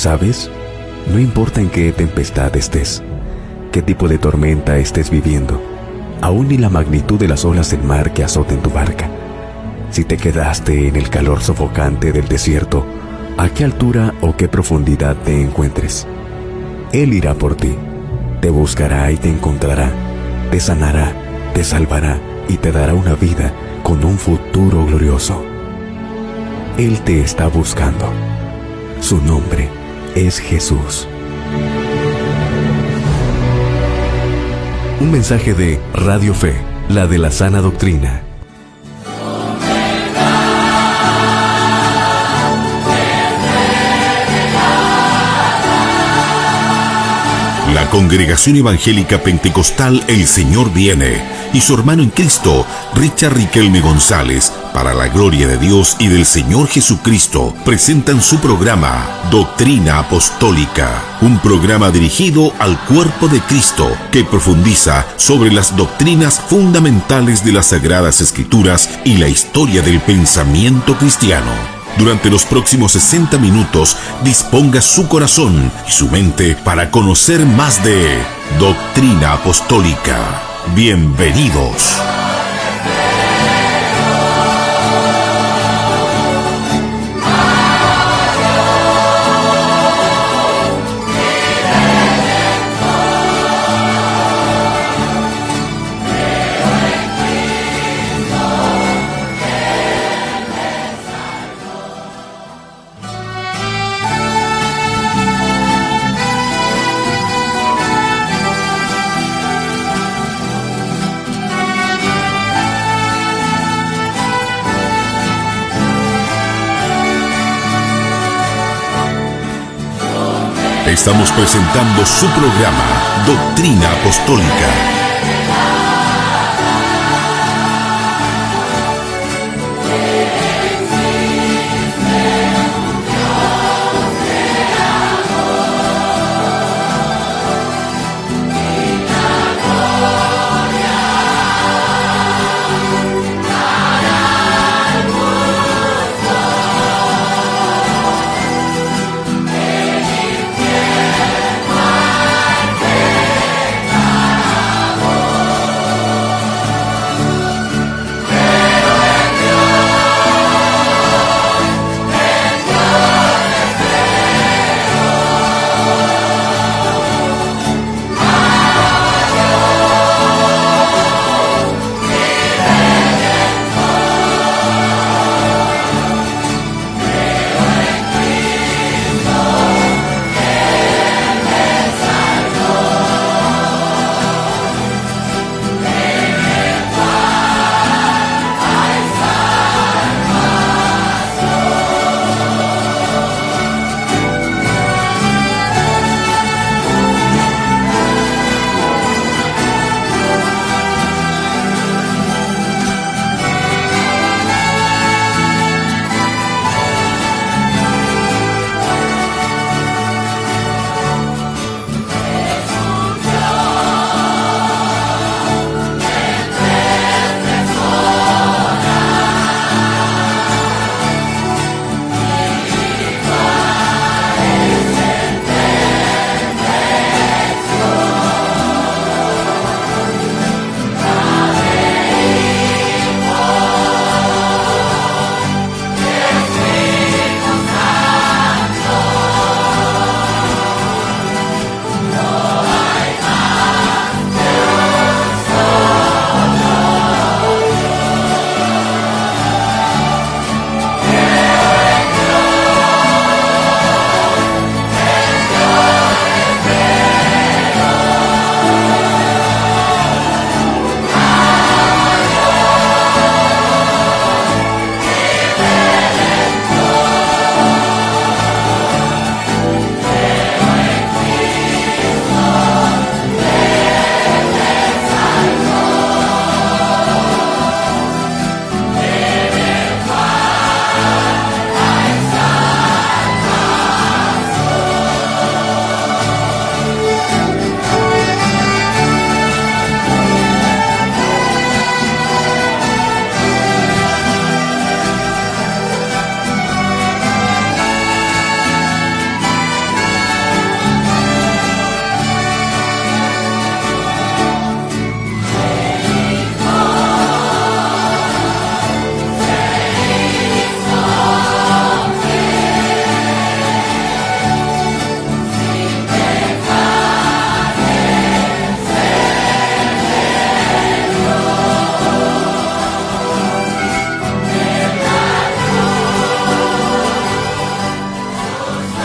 ¿Sabes? No importa en qué tempestad estés, qué tipo de tormenta estés viviendo, aún ni la magnitud de las olas del mar que azoten tu barca. Si te quedaste en el calor sofocante del desierto, a qué altura o qué profundidad te encuentres, Él irá por ti, te buscará y te encontrará, te sanará, te salvará y te dará una vida con un futuro glorioso. Él te está buscando. Su nombre es Jesús. Un mensaje de Radio Fe, la de la sana doctrina. La Congregación Evangélica Pentecostal El Señor Viene y su hermano en Cristo, Richard Riquelme González, para la gloria de Dios y del Señor Jesucristo, presentan su programa Doctrina Apostólica, un programa dirigido al cuerpo de Cristo que profundiza sobre las doctrinas fundamentales de las Sagradas Escrituras y la historia del pensamiento cristiano. Durante los próximos 60 minutos, disponga su corazón y su mente para conocer más de Doctrina Apostólica. Bienvenidos. Estamos presentando su programa Doctrina Apostólica.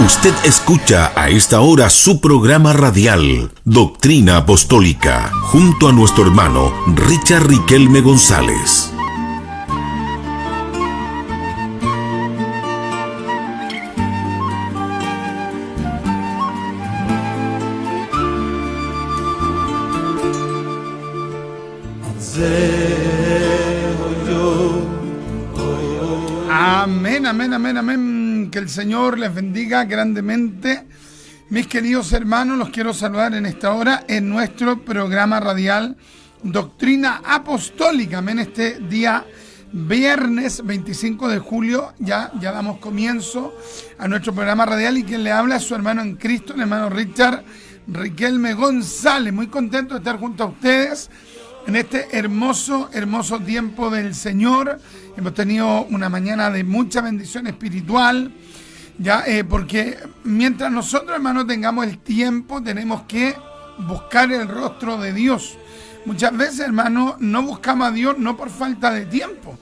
Usted escucha a esta hora su programa radial, Doctrina Apostólica, junto a nuestro hermano Richard Riquelme González. Amén, amén, amén, amén. Que el Señor les bendiga grandemente. Mis queridos hermanos, los quiero saludar en esta hora en nuestro programa radial Doctrina Apostólica. Amén, este día viernes 25 de julio ya damos comienzo a nuestro programa radial, y quien le habla es su hermano en Cristo, el hermano Richard Riquelme González. Muy contento de estar junto a ustedes en este hermoso tiempo del Señor. Hemos tenido una mañana de mucha bendición espiritual, porque mientras nosotros, hermanos, tengamos el tiempo, tenemos que buscar el rostro de Dios. Muchas veces, hermanos, no buscamos a Dios no por falta de tiempo,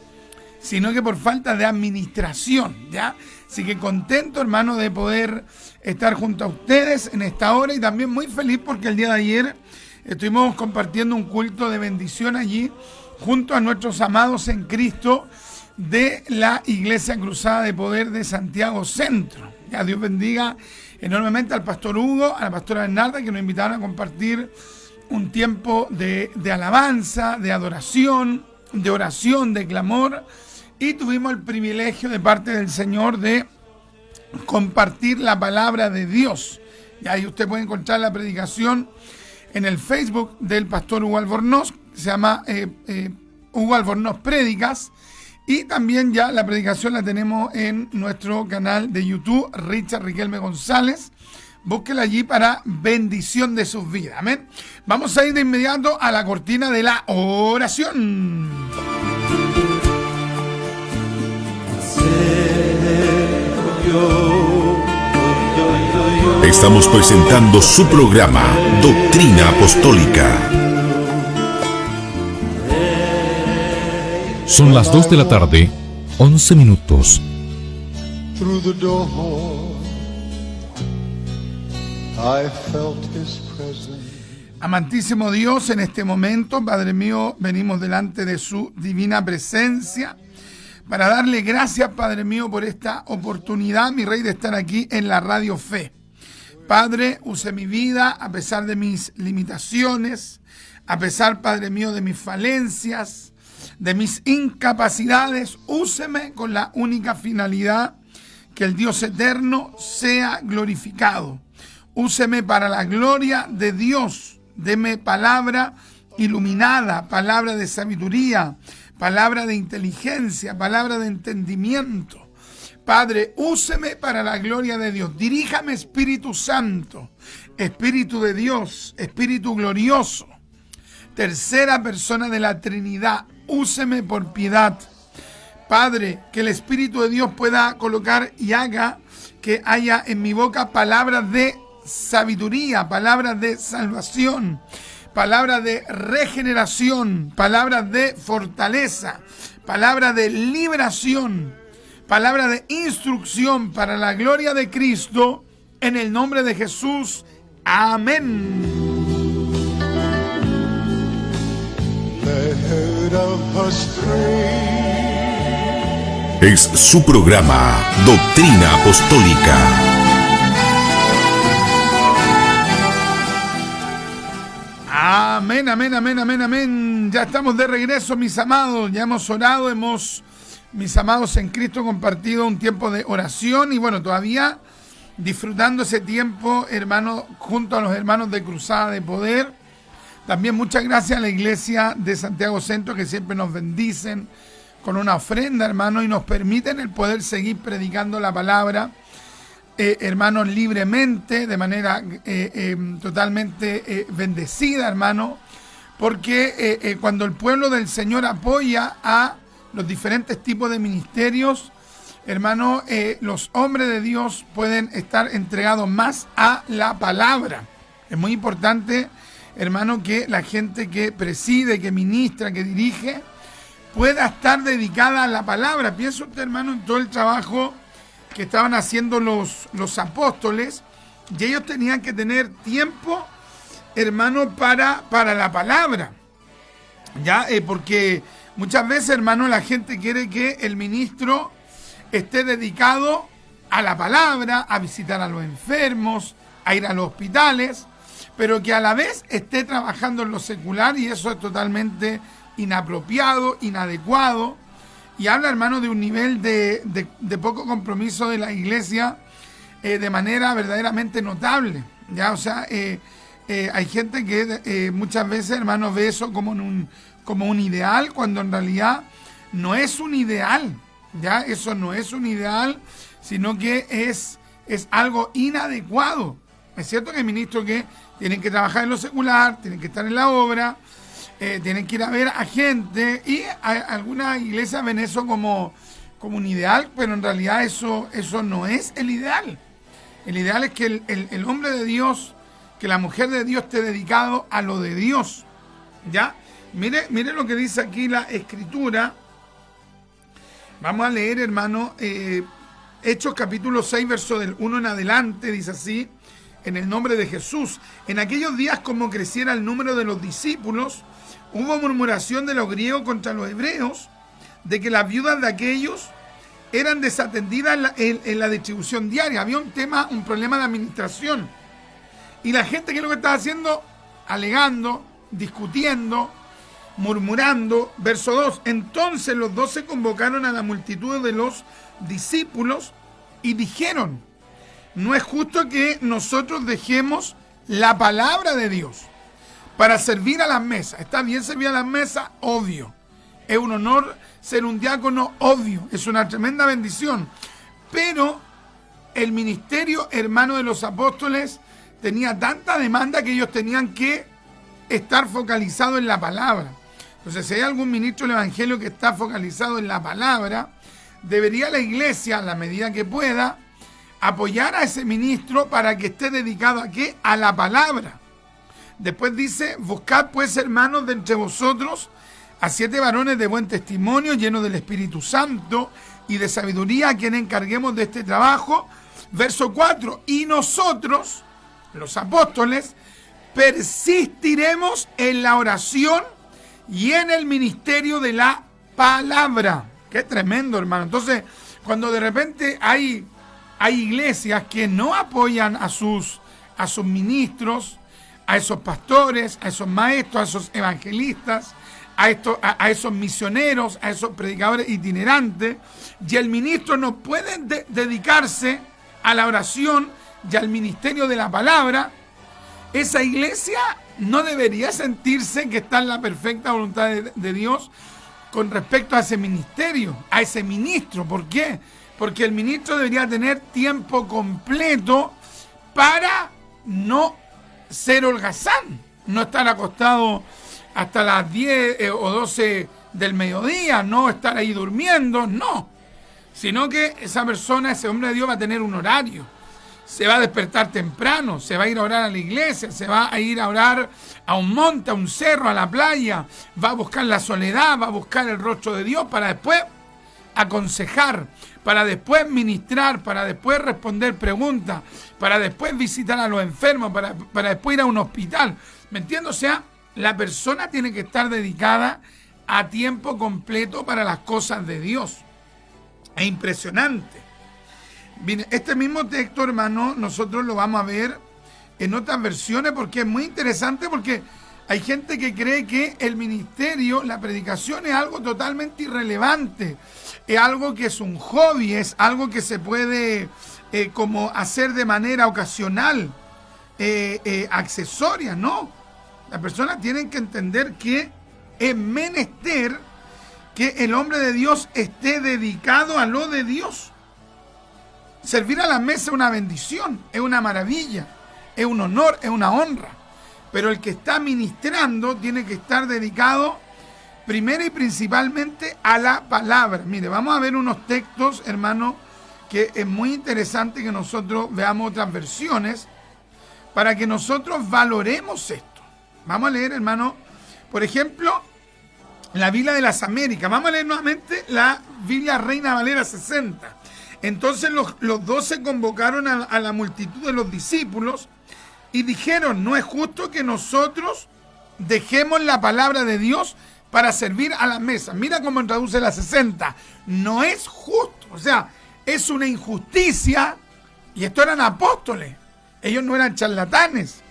sino que por falta de administración, ¿ya? Así que contento, hermano, de poder estar junto a ustedes en esta hora, y también muy feliz porque el día de ayer estuvimos compartiendo un culto de bendición allí junto a nuestros amados en Cristo de la Iglesia Cruzada de Poder de Santiago Centro. Ya, Dios bendiga enormemente al pastor Hugo, a la pastora Bernarda, que nos invitaron a compartir un tiempo de alabanza, de adoración, de oración, de clamor, y tuvimos el privilegio de parte del Señor de compartir la palabra de Dios. Y ahí usted puede encontrar la predicación en el Facebook del pastor Hugo Albornoz, se llama Hugo Albornoz Prédicas, y también ya la predicación la tenemos en nuestro canal de YouTube, Richard Riquelme González. Búsquela allí para bendición de sus vidas. Amén. Vamos a ir de inmediato a la cortina de la oración. Estamos presentando su programa, Doctrina Apostólica. Son las 2 de la tarde, 11 minutos. Through the door, I felt his presence. Amantísimo Dios, en este momento, Padre mío, venimos delante de su divina presencia para darle gracias, Padre mío, por esta oportunidad, mi Rey, de estar aquí en la Radio Fe. Padre, use mi vida a pesar de mis limitaciones, a pesar, Padre mío, de mis falencias, de mis incapacidades. Úseme con la única finalidad que el Dios eterno sea glorificado. Úseme para la gloria de Dios. Deme palabra iluminada, palabra de sabiduría, palabra de inteligencia, palabra de entendimiento. Padre, úseme para la gloria de Dios. Diríjame, Espíritu Santo, Espíritu de Dios, Espíritu glorioso, tercera persona de la Trinidad. Úseme por piedad. Padre, que el Espíritu de Dios pueda colocar y haga que haya en mi boca palabras de sabiduría, palabras de salvación, palabras de regeneración, palabras de fortaleza, palabras de liberación, palabra de instrucción para la gloria de Cristo, en el nombre de Jesús. Amén. Es su programa, Doctrina Apostólica. Amén, amén, amén, amén, amén. Ya estamos de regreso, mis amados. Ya hemos orado, mis amados en Cristo, compartido un tiempo de oración, y bueno, todavía disfrutando ese tiempo, hermano, junto a los hermanos de Cruzada de Poder. También muchas gracias a la Iglesia de Santiago Centro, que siempre nos bendicen con una ofrenda, hermano, y nos permiten el poder seguir predicando la palabra, hermanos, libremente, de manera totalmente bendecida, hermano, porque cuando el pueblo del Señor apoya a los diferentes tipos de ministerios, hermano, los hombres de Dios pueden estar entregados más a la palabra. Es muy importante, hermano, que la gente que preside, que ministra, que dirige, pueda estar dedicada a la palabra. Piensa usted, hermano, en todo el trabajo que estaban haciendo los apóstoles, y ellos tenían que tener tiempo, hermano, para la palabra, ¿ya? Porque muchas veces, hermano, la gente quiere que el ministro esté dedicado a la palabra, a visitar a los enfermos, a ir a los hospitales, pero que a la vez esté trabajando en lo secular, y eso es totalmente inapropiado, inadecuado, y habla, hermano, de un nivel de poco compromiso de la iglesia de manera verdaderamente notable, ¿ya? O sea, hay gente que muchas veces, hermano, ve eso como un ideal, cuando en realidad no es un ideal, ¿ya? Eso no es un ideal, sino que es algo inadecuado. Es cierto que hay ministros que tienen que trabajar en lo secular, tienen que estar en la obra, tienen que ir a ver a gente, y algunas iglesias ven eso como un ideal, pero en realidad eso no es el ideal. El ideal es que el hombre de Dios, que la mujer de Dios esté dedicado a lo de Dios, ¿ya? Mire lo que dice aquí la Escritura. Vamos a leer, hermano, Hechos capítulo 6, verso del 1 en adelante, dice así: en el nombre de Jesús. En aquellos días, como creciera el número de los discípulos, hubo murmuración de los griegos contra los hebreos, de que las viudas de aquellos eran desatendidas en la distribución diaria. Había un problema de administración. Y la gente, ¿qué es lo que estaba haciendo? Alegando, discutiendo, murmurando. Verso 2. Entonces los 12 convocaron a la multitud de los discípulos y dijeron: no es justo que nosotros dejemos la palabra de Dios para servir a las mesas. Está bien servir a las mesas, obvio. Es un honor ser un diácono, obvio. Es una tremenda bendición. Pero el ministerio, hermano, de los apóstoles tenía tanta demanda que ellos tenían que estar focalizados en la palabra. Entonces, si hay algún ministro del evangelio que está focalizado en la palabra, debería la iglesia, a la medida que pueda, apoyar a ese ministro para que esté dedicado ¿a qué? A la palabra. Después dice: buscad pues, hermanos, de entre vosotros a 7 varones de buen testimonio, llenos del Espíritu Santo y de sabiduría, a quien encarguemos de este trabajo. Verso 4. Y nosotros, los apóstoles, persistiremos en la oración y en el ministerio de la palabra. Qué tremendo, hermano. Entonces, cuando de repente hay iglesias que no apoyan a sus ministros, a esos pastores, a esos maestros, a esos evangelistas, a esos misioneros, a esos predicadores itinerantes, y el ministro no puede dedicarse a la oración y al ministerio de la palabra, esa iglesia no debería sentirse que está en la perfecta voluntad de Dios con respecto a ese ministerio, a ese ministro. ¿Por qué? Porque el ministro debería tener tiempo completo para no ser holgazán, no estar acostado hasta las 10 o 12 del mediodía, no estar ahí durmiendo, no. Sino que esa persona, ese hombre de Dios, va a tener un horario. Se va a despertar temprano, se va a ir a orar a la iglesia, se va a ir a orar a un monte, a un cerro, a la playa, va a buscar la soledad, va a buscar el rostro de Dios para después aconsejar, para después ministrar, para después responder preguntas, para después visitar a los enfermos, para después ir a un hospital. ¿Me entiendes? O sea, la persona tiene que estar dedicada a tiempo completo para las cosas de Dios. Es impresionante. Bien, este mismo texto, hermano, nosotros lo vamos a ver en otras versiones porque es muy interesante, porque hay gente que cree que el ministerio, la predicación, es algo totalmente irrelevante, es algo que es un hobby, es algo que se puede como hacer de manera ocasional, accesoria. No, las personas tienen que entender que es menester que el hombre de Dios esté dedicado a lo de Dios. Servir a la mesa es una bendición, es una maravilla, es un honor, es una honra. Pero el que está ministrando tiene que estar dedicado primero y principalmente a la palabra. Mire, vamos a ver unos textos, hermano, que es muy interesante que nosotros veamos otras versiones para que nosotros valoremos esto. Vamos a leer, hermano, por ejemplo, la Biblia de las Américas. Vamos a leer nuevamente la Biblia Reina Valera 60. Entonces los 12 convocaron a la multitud de los discípulos y dijeron, no es justo que nosotros dejemos la palabra de Dios para servir a la mesa. Mira cómo traduce la 60. No es justo, o sea, es una injusticia. Y estos eran apóstoles. Ellos no eran charlatanes.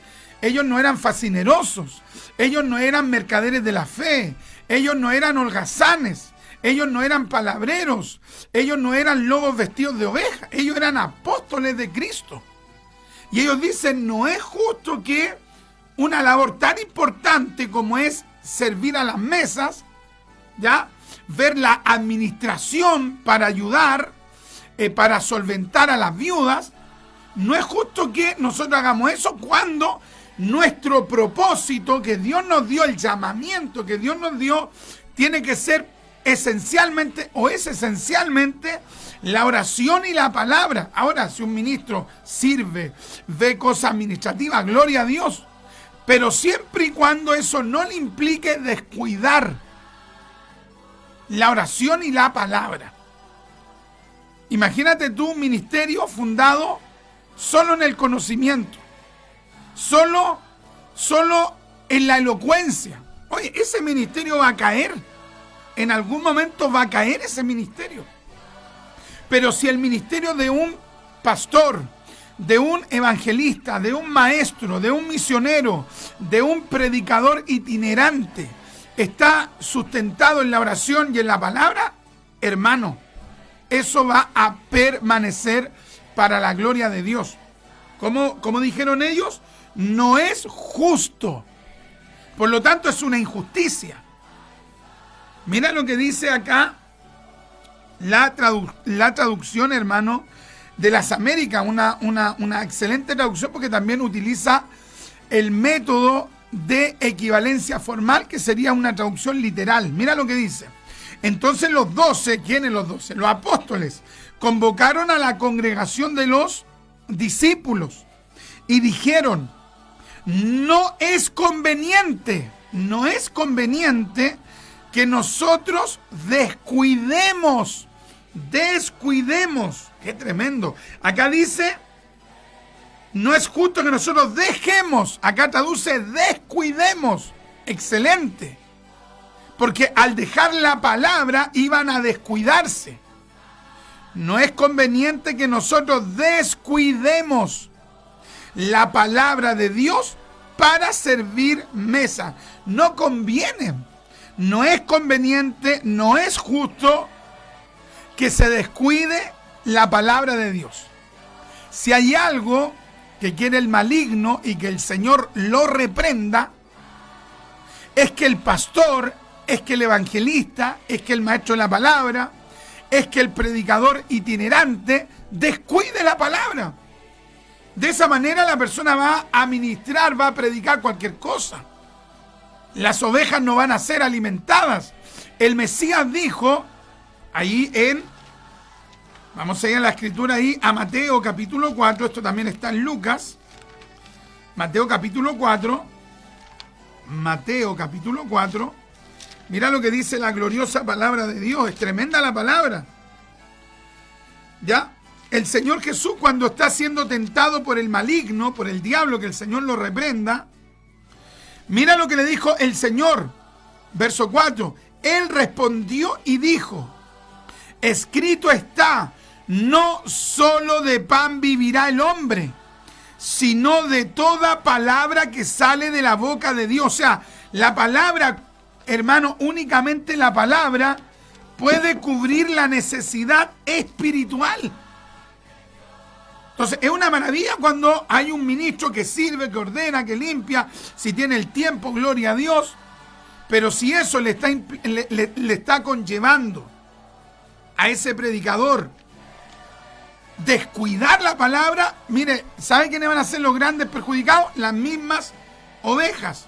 Ellos no eran fascinerosos. Ellos no eran mercaderes de la fe. Ellos no eran holgazanes. Ellos no eran palabreros. Ellos no eran lobos vestidos de oveja. Ellos eran apóstoles de Cristo. Y ellos dicen, no es justo que una labor tan importante como es servir a las mesas, ¿ya? Ver la administración para ayudar, para solventar a las viudas, no es justo que nosotros hagamos eso cuando nuestro propósito que Dios nos dio, el llamamiento que Dios nos dio, tiene que ser esencialmente o es esencialmente la oración y la palabra. Ahora, si un ministro sirve, ve cosas administrativas, gloria a Dios, pero siempre y cuando eso no le implique descuidar la oración y la palabra. Imagínate tú un ministerio fundado solo en el conocimiento, solo en la elocuencia. Oye, ese ministerio va a caer. En algún momento va a caer ese ministerio. Pero si el ministerio de un pastor, de un evangelista, de un maestro, de un misionero, de un predicador itinerante, está sustentado en la oración y en la palabra, hermano, eso va a permanecer para la gloria de Dios. Como dijeron ellos, no es justo. Por lo tanto, es una injusticia. Mira lo que dice acá la traducción, hermano, de las Américas, una excelente traducción porque también utiliza el método de equivalencia formal, que sería una traducción literal. Mira lo que dice. Entonces los 12, ¿quiénes los 12? Los apóstoles convocaron a la congregación de los discípulos y dijeron, no es conveniente que nosotros descuidemos. Qué tremendo. Acá dice, no es justo que nosotros dejemos. Acá traduce descuidemos. Excelente. Porque al dejar la palabra iban a descuidarse. No es conveniente que nosotros descuidemos la palabra de Dios para servir mesa. No conviene. No es conveniente, no es justo que se descuide la palabra de Dios. Si hay algo que quiere el maligno y que el Señor lo reprenda, es que el pastor, es que el evangelista, es que el maestro de la palabra, es que el predicador itinerante descuide la palabra. De esa manera la persona va a ministrar, va a predicar cualquier cosa. Las ovejas no van a ser alimentadas. El Mesías dijo, ahí vamos a ir a la escritura ahí, a Mateo capítulo 4, esto también está en Lucas, Mateo capítulo 4, mira lo que dice la gloriosa palabra de Dios, es tremenda la palabra. ¿Ya? El Señor Jesús, cuando está siendo tentado por el maligno, por el diablo, que el Señor lo reprenda, mira lo que le dijo el Señor, verso 4, Él respondió y dijo, escrito está, no solo de pan vivirá el hombre, sino de toda palabra que sale de la boca de Dios. O sea, la palabra, hermano, únicamente la palabra puede cubrir la necesidad espiritual. Entonces, es una maravilla cuando hay un ministro que sirve, que ordena, que limpia, si tiene el tiempo, gloria a Dios. Pero si eso le está conllevando a ese predicador descuidar la palabra, mire, ¿sabe quiénes van a ser los grandes perjudicados? Las mismas ovejas.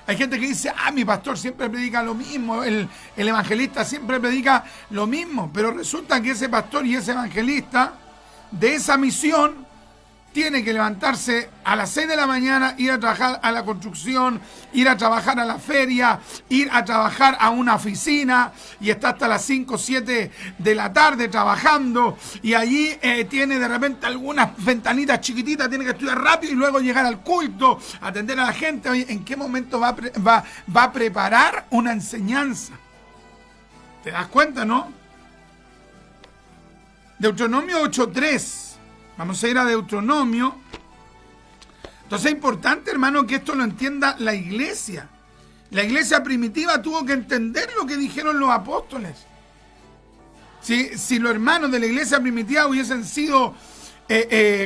Hay gente que dice, mi pastor siempre predica lo mismo, el evangelista siempre predica lo mismo, pero resulta que ese pastor y ese evangelista de esa misión tiene que levantarse a las 6 de la mañana, ir a trabajar a la construcción, ir a trabajar a la feria, ir a trabajar a una oficina y está hasta las 5 o 7 de la tarde trabajando y allí tiene de repente algunas ventanitas chiquititas, tiene que estudiar rápido y luego llegar al culto, atender a la gente. Oye, ¿en qué momento va a preparar una enseñanza? ¿Te das cuenta, no? Deuteronomio 8:3. Vamos a ir a Deuteronomio. Entonces es importante, hermano, que esto lo entienda la iglesia. La iglesia primitiva tuvo que entender lo que dijeron los apóstoles. Si los hermanos de la iglesia primitiva hubiesen sido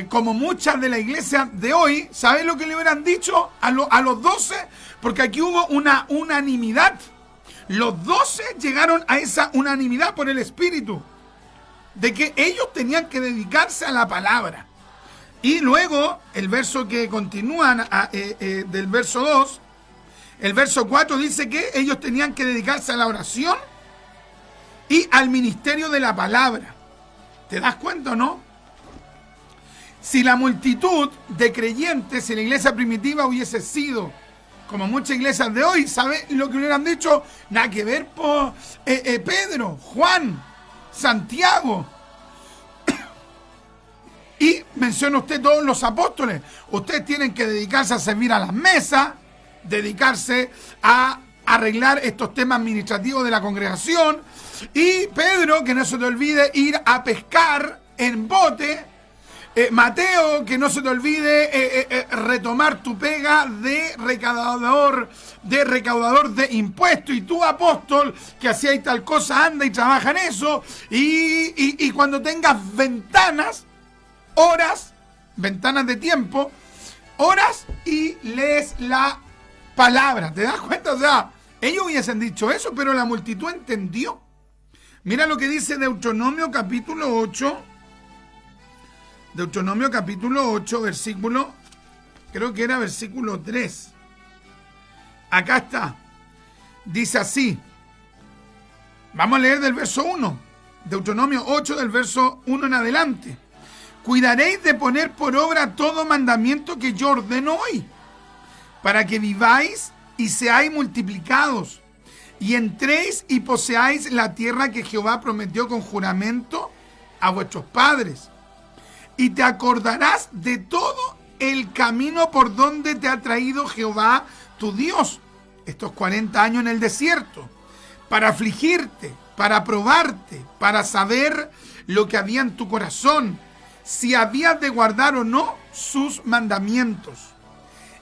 como muchas de la iglesia de hoy, ¿sabes lo que le hubieran dicho a los 12? Porque aquí hubo una unanimidad. Los 12 llegaron a esa unanimidad por el Espíritu, de que ellos tenían que dedicarse a la palabra. Y luego, el verso que continúa del verso 2, el verso 4 dice que ellos tenían que dedicarse a la oración y al ministerio de la palabra. ¿Te das cuenta o no? Si la multitud de creyentes en la iglesia primitiva hubiese sido como muchas iglesias de hoy, ¿sabes lo que hubieran dicho? Nada que ver por Pedro, Juan, Santiago. Y menciona usted todos los apóstoles. Ustedes tienen que dedicarse a servir a las mesas, dedicarse a arreglar estos temas administrativos de la congregación. Y Pedro, que no se te olvide ir a pescar en bote. Mateo, que no se te olvide retomar tu pega de recaudador de impuestos. Y tú, apóstol, que hacías tal cosa, anda y trabaja en eso. Y cuando tengas ventanas, horas, ventanas de tiempo, horas, y lees la palabra. ¿Te das cuenta? O sea, ellos hubiesen dicho eso, pero la multitud entendió. Mira lo que dice Deuteronomio capítulo 8. Deuteronomio capítulo 8, versículo, creo que era versículo 3. Acá está. Dice así. Vamos a leer del verso 1. Deuteronomio 8, del verso 1 en adelante. Cuidaréis de poner por obra todo mandamiento que yo ordeno hoy, para que viváis y seáis multiplicados, y entréis y poseáis la tierra que Jehová prometió con juramento a vuestros padres. Y te acordarás de todo el camino por donde te ha traído Jehová tu Dios estos 40 años en el desierto, para afligirte, para probarte, para saber lo que había en tu corazón, si habías de guardar o no sus mandamientos.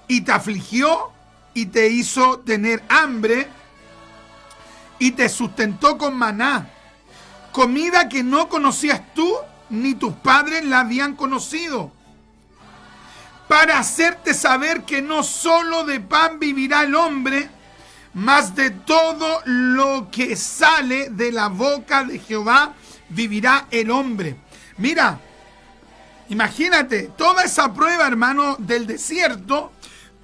Y te afligió y te hizo tener hambre y te sustentó con maná, comida que no conocías tú ni tus padres la habían conocido, para hacerte saber que no solo de pan vivirá el hombre, mas de todo lo que sale de la boca de Jehová vivirá el hombre. Mira, imagínate, toda esa prueba, hermano, del desierto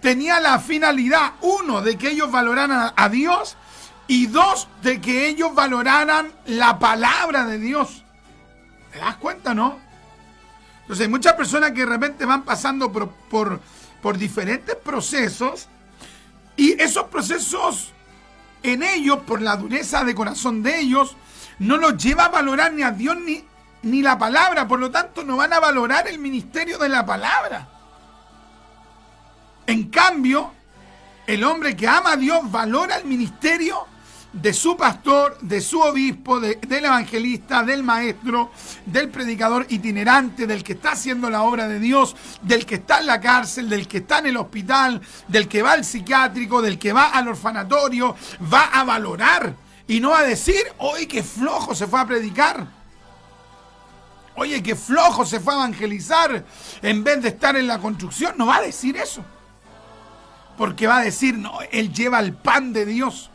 tenía la finalidad, 1, de que ellos valoraran a Dios, y 2, de que ellos valoraran la palabra de Dios. ¿Te das cuenta, no? Entonces hay muchas personas que de repente van pasando por diferentes procesos, y esos procesos en ellos, por la dureza de corazón de ellos, no los lleva a valorar ni a Dios ni la palabra. Por lo tanto, no van a valorar el ministerio de la palabra. En cambio, el hombre que ama a Dios valora el ministerio de su pastor, de su obispo, del evangelista, del maestro, del predicador itinerante, del que está haciendo la obra de Dios, del que está en la cárcel, del que está en el hospital, del que va al psiquiátrico, del que va al orfanatorio. Va a valorar y no va a decir: oye, qué flojo se fue a predicar, oye, qué flojo se fue a evangelizar, en vez de estar en la construcción. No va a decir eso, porque va a decir: no, él lleva el pan de Dios,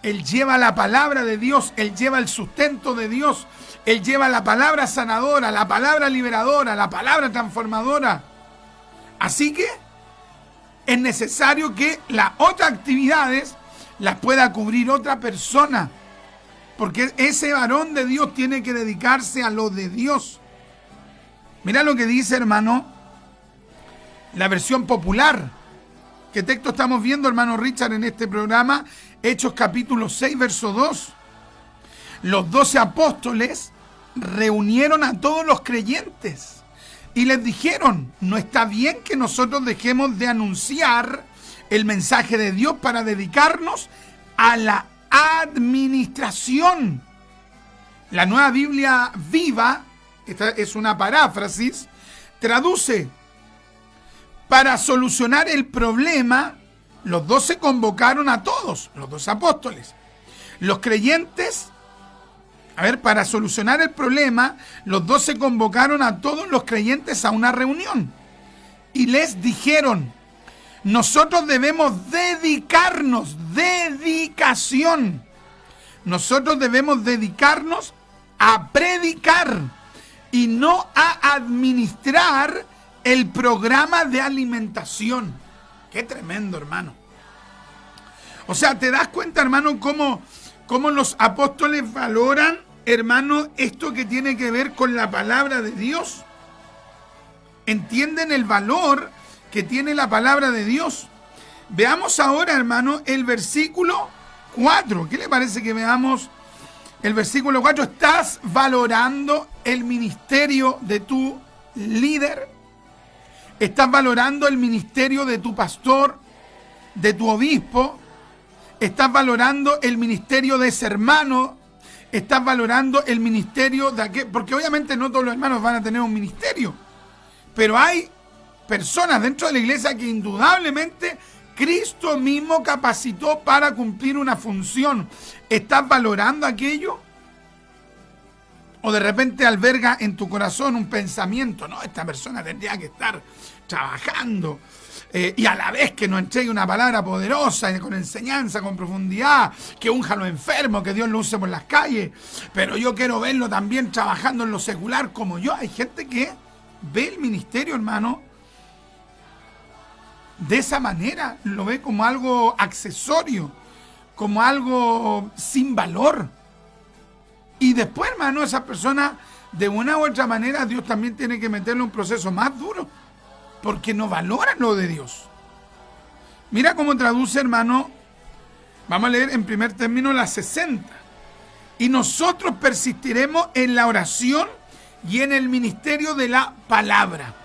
él lleva la palabra de Dios, él lleva el sustento de Dios, él lleva la palabra sanadora, la palabra liberadora, la palabra transformadora. Así que es necesario que las otras actividades las pueda cubrir otra persona, porque ese varón de Dios tiene que dedicarse a lo de Dios. Mira lo que dice, hermano, la versión popular. ¿Qué texto estamos viendo, hermano Richard, en este programa? Hechos capítulo 6, verso 2. Los 12 apóstoles reunieron a todos los creyentes y les dijeron: no está bien que nosotros dejemos de anunciar el mensaje de Dios para dedicarnos a la administración. La Nueva Biblia Viva, esta es una paráfrasis, traduce: para solucionar el problema, los 12 convocaron a todos, los 12 apóstoles. Los creyentes, para solucionar el problema, los 12 convocaron a todos los creyentes a una reunión y les dijeron: nosotros debemos dedicarnos, nosotros debemos dedicarnos a predicar y no a administrar el programa de alimentación. Qué tremendo, hermano. O sea, ¿te das cuenta, hermano, cómo los apóstoles valoran, hermano, esto que tiene que ver con la palabra de Dios? ¿Entienden el valor que tiene la palabra de Dios? Veamos ahora, hermano, el versículo 4. ¿Qué le parece que veamos el versículo 4? ¿Estás valorando el ministerio de tu líder? ¿Estás valorando el ministerio de tu pastor, de tu obispo? ¿Estás valorando el ministerio de ese hermano? ¿Estás valorando el ministerio de aquel? Porque obviamente no todos los hermanos van a tener un ministerio, pero hay personas dentro de la iglesia que indudablemente Cristo mismo capacitó para cumplir una función. ¿Estás valorando aquello? O de repente alberga en tu corazón un pensamiento: no, esta persona tendría que estar trabajando y a la vez que nos entregue una palabra poderosa, con enseñanza, con profundidad, que unja a los enfermos, que Dios lo use por las calles, pero yo quiero verlo también trabajando en lo secular como yo. Hay gente que ve el ministerio, hermano, de esa manera, lo ve como algo accesorio, como algo sin valor. Y después, hermano, esa persona, de una u otra manera, Dios también tiene que meterle un proceso más duro, porque no valoran lo de Dios. Mira cómo traduce, hermano, vamos a leer en primer término la 60. Y nosotros persistiremos en la oración y en el ministerio de la palabra.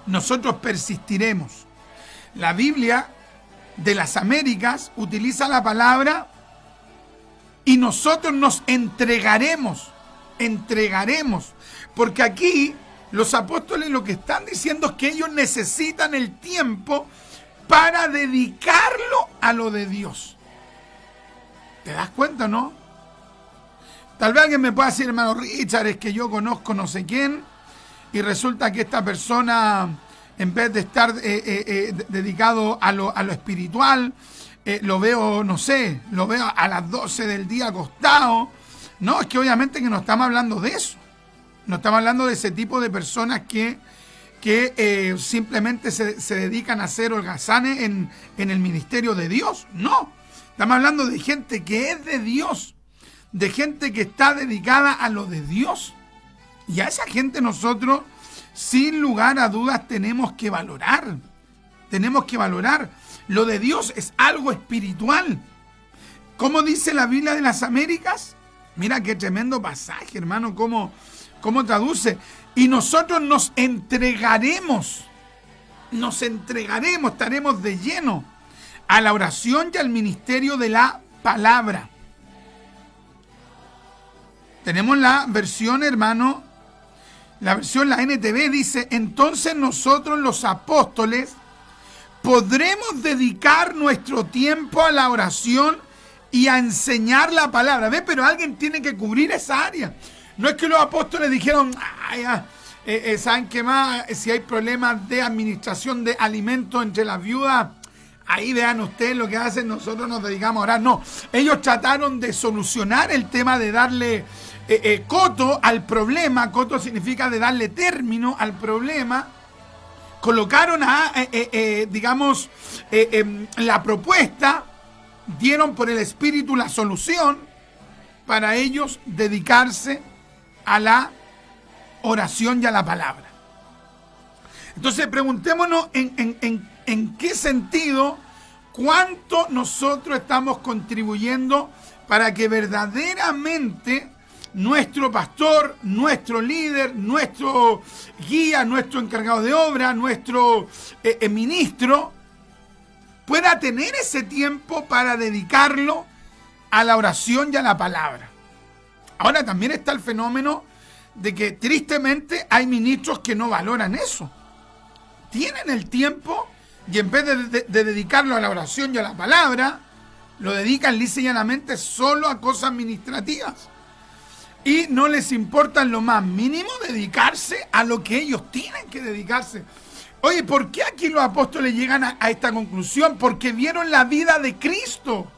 Nosotros persistiremos. La Biblia de las Américas utiliza la palabra: y nosotros nos entregaremos, porque aquí los apóstoles lo que están diciendo es que ellos necesitan el tiempo para dedicarlo a lo de Dios. ¿Te das cuenta, no? Tal vez alguien me pueda decir: hermano Richard, es que yo conozco no sé quién, y resulta que esta persona, en vez de estar dedicado a lo espiritual, lo veo, no sé, lo veo a las 12 del día acostado. No, es que obviamente que no estamos hablando de eso. No estamos hablando de ese tipo de personas que simplemente se dedican a hacer holgazanes en el ministerio de Dios. No, estamos hablando de gente que es de Dios, de gente que está dedicada a lo de Dios. Y a esa gente nosotros, sin lugar a dudas, tenemos que valorar. Tenemos que valorar. Lo de Dios es algo espiritual. ¿Cómo dice la Biblia de las Américas? Mira qué tremendo pasaje, hermano, cómo traduce. Y nosotros nos entregaremos, estaremos de lleno a la oración y al ministerio de la palabra. Tenemos la versión, hermano, la NTV dice: entonces nosotros los apóstoles podremos dedicar nuestro tiempo a la oración y a enseñar la palabra. ¿Ves? Pero alguien tiene que cubrir esa área. No es que los apóstoles dijeron: ¿saben qué más? Si hay problemas de administración de alimentos entre las viudas, ahí vean ustedes lo que hacen, nosotros nos dedicamos a orar. No, ellos trataron de solucionar el tema, de darle coto al problema. Coto significa de darle término al problema. Colocaron la propuesta, dieron por el Espíritu la solución para ellos dedicarse a la oración y a la palabra. Entonces preguntémonos en qué sentido, cuánto nosotros estamos contribuyendo para que verdaderamente nuestro pastor, nuestro líder, nuestro guía, nuestro encargado de obra, nuestro ministro, pueda tener ese tiempo para dedicarlo a la oración y a la palabra. Ahora también está el fenómeno de que tristemente hay ministros que no valoran eso. Tienen el tiempo y en vez de dedicarlo a la oración y a la palabra, lo dedican lisa y llanamente solo a cosas administrativas. Y no les importa en lo más mínimo dedicarse a lo que ellos tienen que dedicarse. Oye, ¿por qué aquí los apóstoles llegan a esta conclusión? Porque vieron la vida de Cristo.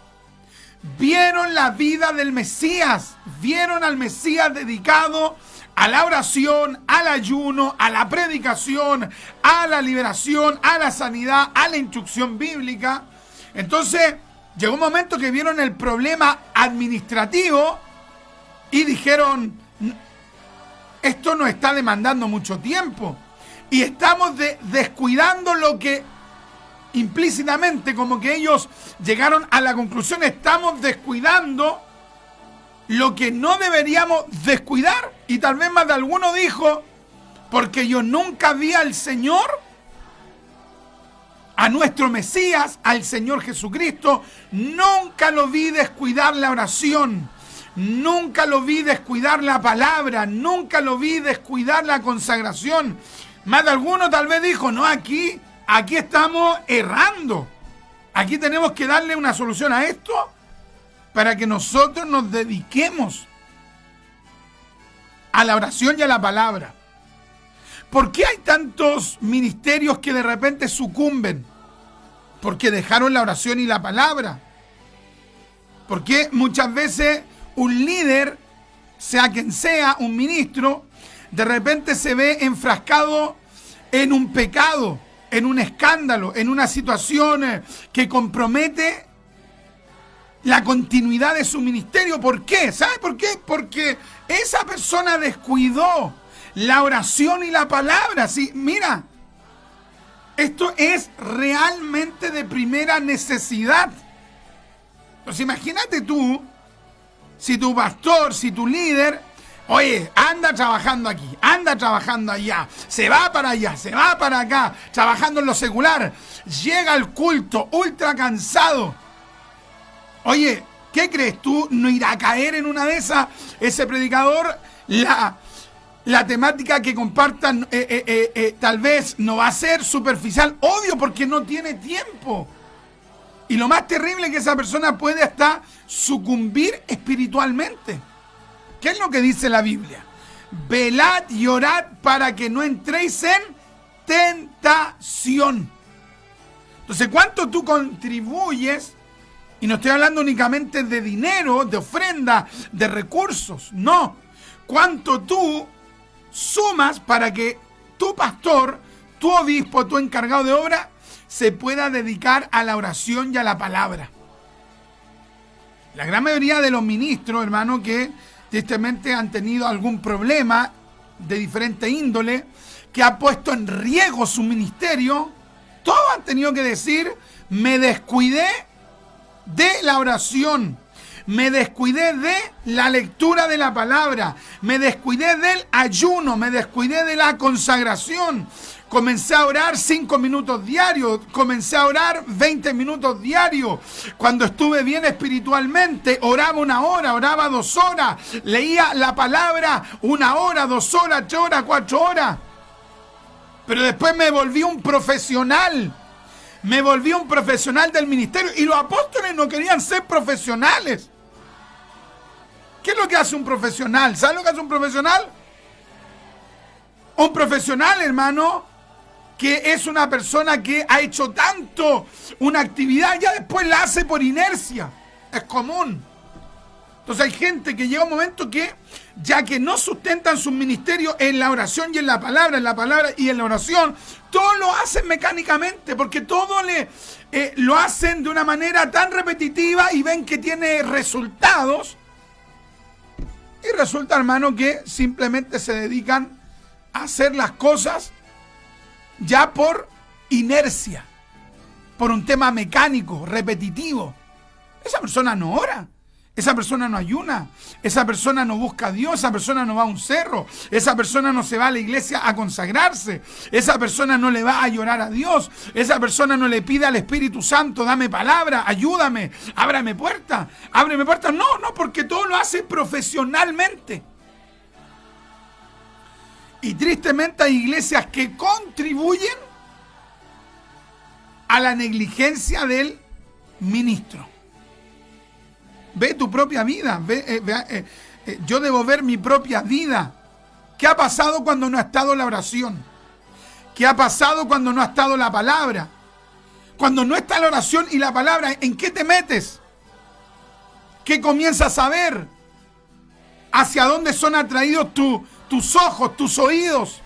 Vieron la vida del Mesías. Vieron al Mesías dedicado a la oración, al ayuno, a la predicación, a la liberación, a la sanidad, a la instrucción bíblica. Entonces, llegó un momento que vieron el problema administrativo y dijeron, esto nos está demandando mucho tiempo y estamos descuidando lo que implícitamente, como que ellos llegaron a la conclusión, estamos descuidando lo que no deberíamos descuidar. Y tal vez más de alguno dijo, porque yo nunca vi al Señor, a nuestro Mesías, al Señor Jesucristo, nunca lo vi descuidar la oración, nunca lo vi descuidar la palabra, nunca lo vi descuidar la consagración. Más de alguno tal vez dijo, no, aquí estamos errando. Aquí tenemos que darle una solución a esto para que nosotros nos dediquemos a la oración y a la palabra. ¿Por qué hay tantos ministerios que de repente sucumben? Porque dejaron la oración y la palabra. Porque muchas veces un líder, sea quien sea, un ministro, de repente se ve enfrascado en un pecado, en un escándalo, en una situación que compromete la continuidad de su ministerio. ¿Por qué? ¿Sabe por qué? Porque esa persona descuidó la oración y la palabra. Sí, mira, esto es realmente de primera necesidad. Entonces imagínate tú, si tu pastor, si tu líder, oye, anda trabajando aquí, anda trabajando allá, se va para allá, se va para acá, trabajando en lo secular, llega al culto ultra cansado. Oye, ¿qué crees tú? ¿No irá a caer en una de esas ese predicador? La temática que compartan tal vez no va a ser superficial, obvio, porque no tiene tiempo. Y lo más terrible es que esa persona puede hasta sucumbir espiritualmente. ¿Qué es lo que dice la Biblia? Velad y orad para que no entréis en tentación. Entonces, ¿cuánto tú contribuyes? Y no estoy hablando únicamente de dinero, de ofrenda, de recursos. No. ¿Cuánto tú sumas para que tu pastor, tu obispo, tu encargado de obra se pueda dedicar a la oración y a la palabra? La gran mayoría de los ministros, hermano, que tristemente han tenido algún problema de diferente índole, que ha puesto en riesgo su ministerio, todos han tenido que decir, me descuidé de la oración, me descuidé de la lectura de la palabra, me descuidé del ayuno, me descuidé de la consagración. Comencé a orar 5 minutos diarios, comencé a orar 20 minutos diarios. Cuando estuve bien espiritualmente, oraba 1 hora, oraba 2 horas, leía la palabra 1 hora, 2 horas, 3 horas, 4 horas. Pero después me volví un profesional. Me volví un profesional del ministerio. Y los apóstoles no querían ser profesionales. ¿Qué es lo que hace un profesional? ¿Sabes lo que hace un profesional? Un profesional, hermano, que es una persona que ha hecho tanto una actividad, ya después la hace por inercia. Es común. Entonces hay gente que llega un momento que, ya que no sustentan sus ministerios en la oración y en la palabra y en la oración, todo lo hacen mecánicamente, porque todo lo hacen de una manera tan repetitiva y ven que tiene resultados. Y resulta, hermano, que simplemente se dedican a hacer las cosas ya por inercia, por un tema mecánico, repetitivo. Esa persona no ora, esa persona no ayuna, esa persona no busca a Dios, esa persona no va a un cerro, esa persona no se va a la iglesia a consagrarse, esa persona no le va a llorar a Dios, esa persona no le pide al Espíritu Santo, dame palabra, ayúdame, ábreme puerta. No, porque todo lo hace profesionalmente. Y tristemente hay iglesias que contribuyen a la negligencia del ministro. Ve tu propia vida. Yo debo ver mi propia vida. ¿Qué ha pasado cuando no ha estado la oración? ¿Qué ha pasado cuando no ha estado la palabra? Cuando no está la oración y la palabra, ¿en qué te metes? ¿Qué comienzas a ver? ¿Hacia dónde son atraídos tus ojos, tus oídos?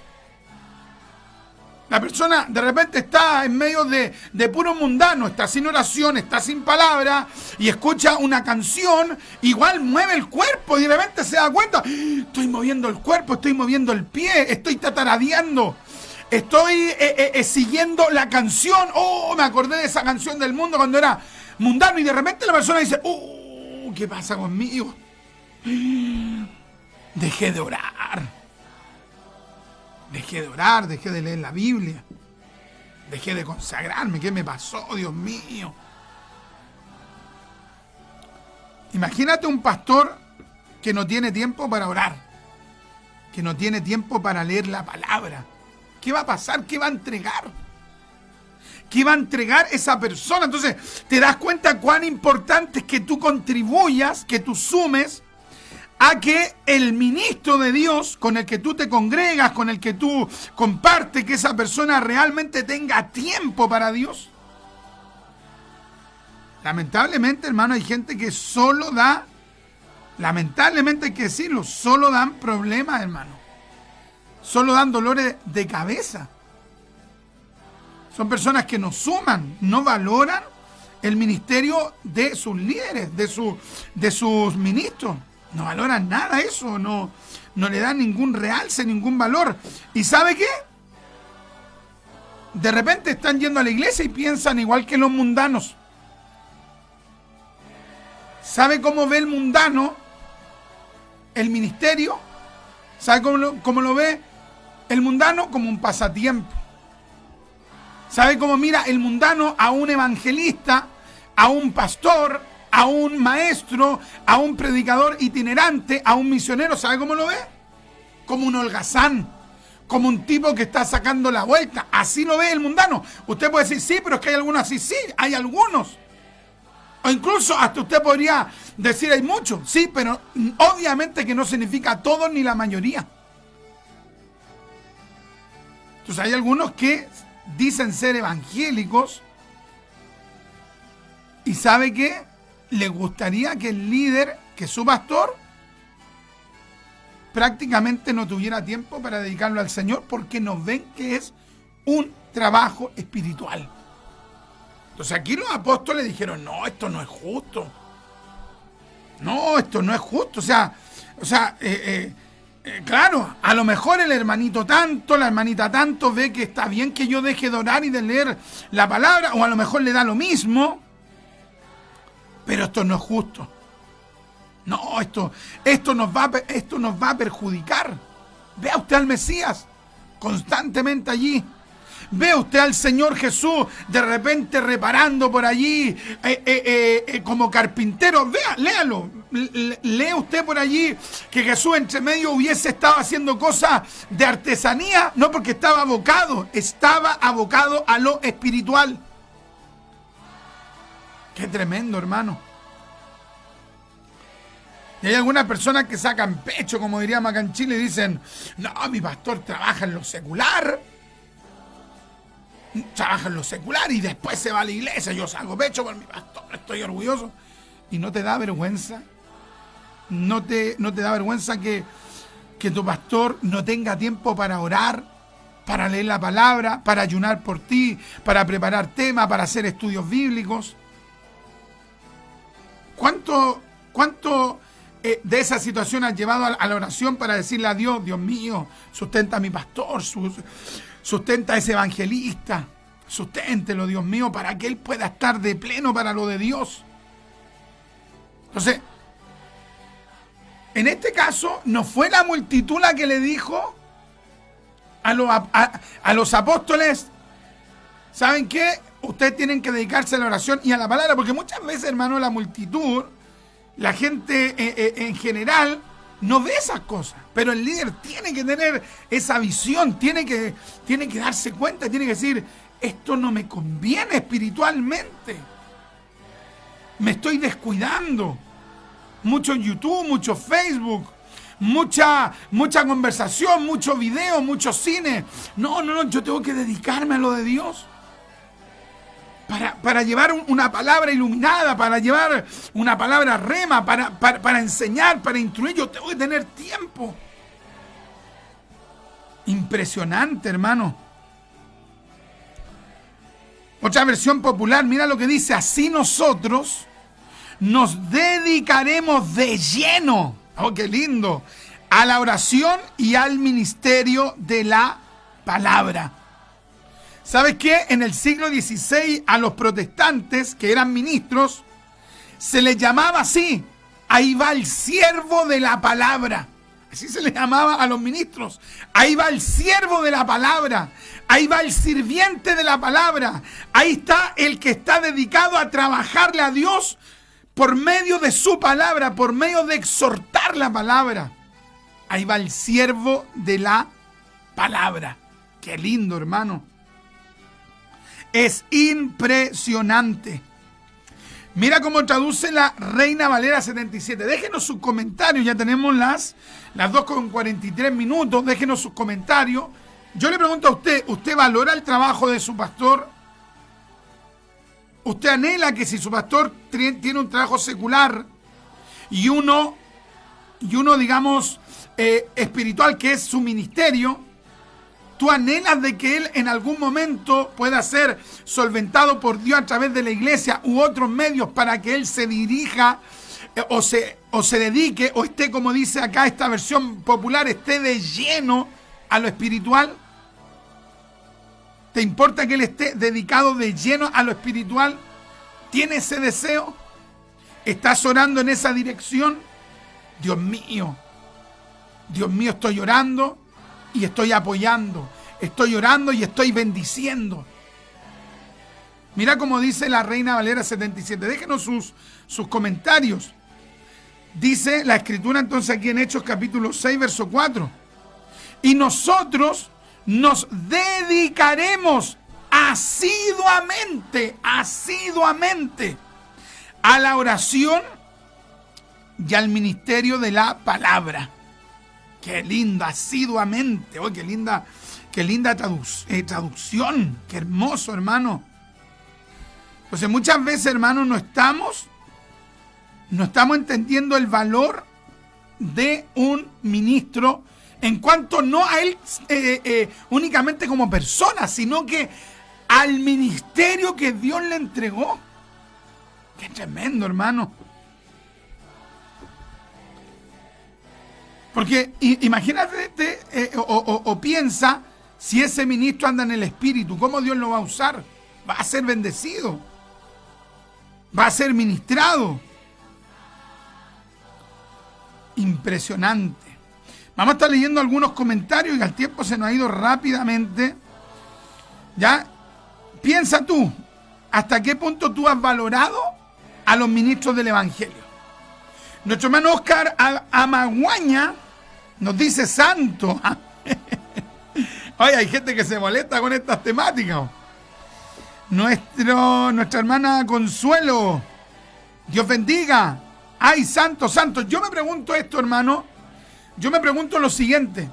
La persona de repente está en medio de puro mundano, está sin oración, está sin palabra y escucha una canción, igual mueve el cuerpo y de repente se da cuenta, estoy moviendo el cuerpo, estoy moviendo el pie, estoy tataradeando, estoy siguiendo la canción. Me acordé de esa canción del mundo cuando era mundano y de repente la persona dice, ¿qué pasa conmigo? Dejé de orar, dejé de leer la Biblia, dejé de consagrarme. ¿Qué me pasó, Dios mío? Imagínate un pastor que no tiene tiempo para orar, que no tiene tiempo para leer la palabra. ¿Qué va a pasar? ¿Qué va a entregar? ¿Qué va a entregar esa persona? Entonces, te das cuenta cuán importante es que tú contribuyas, que tú sumes a que el ministro de Dios con el que tú te congregas, con el que tú compartes, que esa persona realmente tenga tiempo para Dios. Lamentablemente, hermano, hay gente que solo da, lamentablemente hay que decirlo, solo dan problemas, hermano. Solo dan dolores de cabeza. Son personas que no suman, no valoran el ministerio de sus líderes, de sus ministros. No valoran nada eso, no le dan ningún realce, ningún valor. ¿Y sabe qué? De repente están yendo a la iglesia y piensan igual que los mundanos. ¿Sabe cómo ve el mundano el ministerio? ¿Sabe cómo lo ve el mundano? Como un pasatiempo. ¿Sabe cómo mira el mundano a un evangelista, a un pastor, a un maestro, a un predicador itinerante, a un misionero? ¿Sabe cómo lo ve? Como un holgazán, como un tipo que está sacando la vuelta. Así lo ve el mundano. Usted puede decir, sí, pero es que hay algunos así. Sí, hay algunos. O incluso hasta usted podría decir, hay muchos. Sí, pero obviamente que no significa todos ni la mayoría. Entonces hay algunos que dicen ser evangélicos y ¿sabe qué? Les gustaría que el líder, que su pastor, prácticamente no tuviera tiempo para dedicarlo al Señor porque nos ven que es un trabajo espiritual. Entonces aquí los apóstoles dijeron, no, esto no es justo. No, esto no es justo. O sea, claro, a lo mejor el hermanito tanto, la hermanita tanto ve que está bien que yo deje de orar y de leer la palabra, o a lo mejor le da lo mismo. Pero esto no es justo. No, esto nos va a perjudicar. Vea usted al Mesías constantemente allí. Ve usted al Señor Jesús de repente reparando por allí como carpintero. Léalo. Lee usted por allí que Jesús entre medio hubiese estado haciendo cosas de artesanía. No porque estaba abocado a lo espiritual. Qué tremendo, hermano. Y hay algunas personas que sacan pecho, como diríamos acá en Chile, y dicen, no, mi pastor trabaja en lo secular. Trabaja en lo secular y después se va a la iglesia. Yo saco pecho por mi pastor, estoy orgulloso. ¿Y no te da vergüenza? ¿No te da vergüenza que tu pastor no tenga tiempo para orar, para leer la palabra, para ayunar por ti, para preparar temas, para hacer estudios bíblicos? ¿Cuánto de esa situación has llevado a la oración para decirle a Dios, Dios mío, sustenta a mi pastor, Sustenta a ese evangelista. Susténtelo, Dios mío, para que él pueda estar de pleno para lo de Dios. Entonces, en este caso, no fue la multitud la que le dijo a los apóstoles, ¿saben qué? Ustedes tienen que dedicarse a la oración y a la palabra, porque muchas veces, hermano, la multitud, la gente en general, no ve esas cosas. Pero el líder tiene que tener esa visión, tiene que darse cuenta, tiene que decir, esto no me conviene espiritualmente. Me estoy descuidando. Mucho YouTube, mucho Facebook, mucha conversación, mucho video, mucho cine. No, yo tengo que dedicarme a lo de Dios. Para llevar una palabra iluminada, para llevar una palabra rema, para enseñar, para instruir, yo tengo que tener tiempo. Impresionante, hermano. Otra versión popular, mira lo que dice: así nosotros nos dedicaremos de lleno, oh, qué lindo, a la oración y al ministerio de la palabra. ¿Sabes qué? En el siglo XVI a los protestantes, que eran ministros, se les llamaba así: ahí va el siervo de la palabra. Así se les llamaba a los ministros. Ahí va el siervo de la palabra. Ahí va el sirviente de la palabra. Ahí está el que está dedicado a trabajarle a Dios por medio de su palabra, por medio de exhortar la palabra. Ahí va el siervo de la palabra. Qué lindo, hermano. Es impresionante. Mira cómo traduce la Reina Valera 77. Déjenos sus comentarios. Ya tenemos las 2:43. Déjenos sus comentarios. Yo le pregunto a usted, ¿usted valora el trabajo de su pastor? ¿Usted anhela que si su pastor tiene un trabajo secular y uno digamos, espiritual, que es su ministerio, tú anhelas de que él en algún momento pueda ser solventado por Dios a través de la iglesia u otros medios para que él se dirija o se dedique o esté, como dice acá esta versión popular, esté de lleno a lo espiritual? ¿Te importa que él esté dedicado de lleno a lo espiritual? ¿Tiene ese deseo? ¿Estás orando en esa dirección? Dios mío, estoy orando y estoy apoyando. Estoy orando y estoy bendiciendo. Mira cómo dice la Reina Valera 77. Déjenos sus comentarios. Dice la Escritura entonces aquí en Hechos capítulo 6, verso 4. Y nosotros nos dedicaremos asiduamente a la oración y al ministerio de la palabra. Qué linda, asiduamente. Oh, qué linda traducción. Qué hermoso, hermano. Entonces muchas veces, hermano, no estamos entendiendo el valor de un ministro en cuanto no a él únicamente como persona, sino que al ministerio que Dios le entregó. Qué tremendo, hermano. Porque imagínate o piensa, si ese ministro anda en el Espíritu, ¿cómo Dios lo va a usar? Va a ser bendecido, va a ser ministrado. Impresionante. Vamos a estar leyendo algunos comentarios y el tiempo se nos ha ido rápidamente. ¿Ya? Piensa tú, ¿hasta qué punto tú has valorado a los ministros del Evangelio? Nuestro hermano Oscar Amaguaña nos dice santo. Oye, hay gente que se molesta con estas temáticas. Nuestra hermana Consuelo, Dios bendiga. Ay, santo. Yo me pregunto esto, hermano. Yo me pregunto lo siguiente.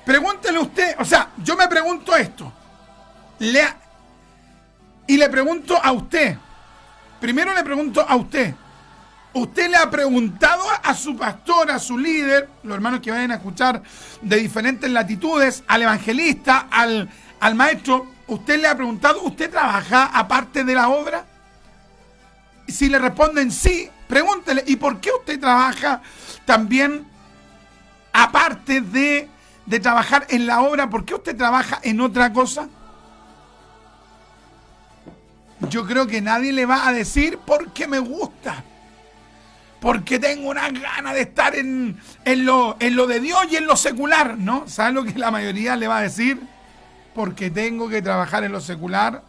Pregúntele usted, yo me pregunto esto. Y le pregunto a usted. Primero le pregunto a usted. ¿Usted le ha preguntado a su pastor, a su líder, los hermanos que vayan a escuchar de diferentes latitudes, al evangelista, al maestro, usted le ha preguntado, ¿usted trabaja aparte de la obra? Si le responden sí, pregúntele, ¿y por qué usted trabaja también aparte de de trabajar en la obra, ¿por qué usted trabaja en otra cosa? Yo creo que nadie le va a decir porque me gusta, porque tengo una gana de estar en lo de Dios y en lo secular, ¿no? ¿Sabe lo que la mayoría le va a decir? Porque tengo que trabajar en lo secular,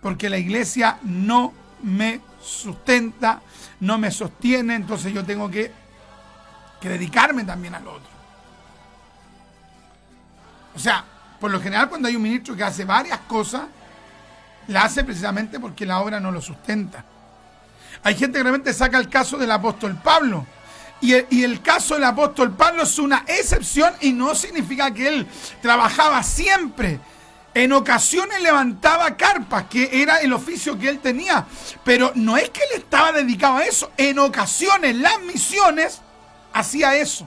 porque la iglesia no me sustenta, no me sostiene, entonces yo tengo que dedicarme también al otro. O sea, por lo general cuando hay un ministro que hace varias cosas, la hace precisamente porque la obra no lo sustenta. Hay gente que realmente saca el caso del apóstol Pablo. Y el caso del apóstol Pablo es una excepción y no significa que él trabajaba siempre. En ocasiones levantaba carpas, que era el oficio que él tenía. Pero no es que él estaba dedicado a eso. En ocasiones, las misiones, hacía eso.